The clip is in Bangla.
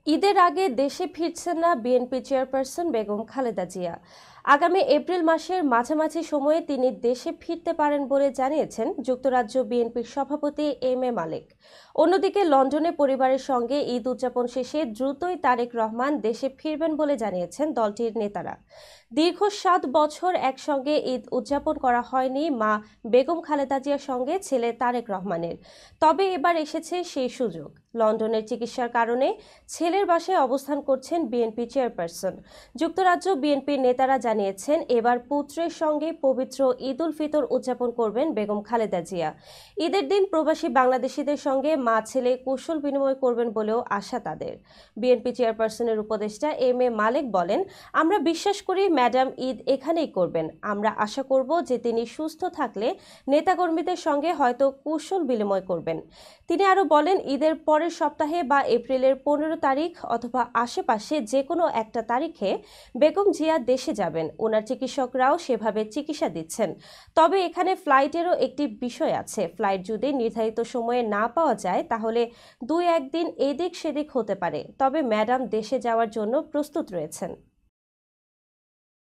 ঈদের আগে দেশে ফিরছেন না বিএনপি চেয়ারপারসন বেগম খালেদা জিয়া। আগামী এপ্রিল মাসের মাঝামাঝি সময়ে তিনি দেশে ফিরতে পারেন বলে জানিয়েছেন যুক্তরাজ্য বিএনপির সভাপতি এম এ মালেক। অন্যদিকে লন্ডনে পরিবারের সঙ্গে ঈদ উদযাপন শেষে দ্রুতই তারেক রহমান দেশে ফিরবেন বলে জানিয়েছেন দলটির নেতারা। দীর্ঘ ৭ বছর একসঙ্গে ঈদ উদযাপন করা হয়নি মা বেগম খালেদা জিয়ার সঙ্গে ছেলে তারেক রহমানের। তবে এবার এসেছে সেই সুযোগ। লন্ডনের চিকিৎসার কারণে ছেলের বাসায় অবস্থান করছেন বিএনপি চেয়ারপারসন। যুক্তরাজ্য বিএনপির নেতারা জানিয়েছেন এবার পুত্রের সঙ্গে পবিত্র ঈদ উল ফিতর উদযাপন করবেন বেগম খালেদা জিয়া। ঈদের দিন প্রবাসী বাংলাদেশিদের সঙ্গে মা ছেলে কুশল বিনিময় করবেন বলেও আশা তাদের। বিএনপি চেয়ারপারসনের উপদেষ্টা এম এ মালেক বলেন, আমরা বিশ্বাস করি ম্যাডাম ঈদ এখানেই করবেন। আমরা আশা করব যে তিনি সুস্থ থাকলে নেতাকর্মীদের সঙ্গে হয়তো কুশল বিনিময় করবেন। তিনি আরো বলেন, ঈদের পরের সপ্তাহে বা এপ্রিলের 15 তারিখ অথবা আশেপাশে যে কোনো একটা তারিখে বেগম জিয়া দেশে যাবেন। ওনার চিকিৎসকরাও সেভাবে চিকিৎসা দিচ্ছেন। তবে এখানে ফ্লাইটেরও একটি বিষয় আছে। ফ্লাইট যদি নির্ধারিত সময়ে না পাওয়া যায় তাহলে 2-1 দিন এদিক সেদিক হতে পারে। তবে ম্যাডাম দেশে যাওয়ার জন্য প্রস্তুত রয়েছেন।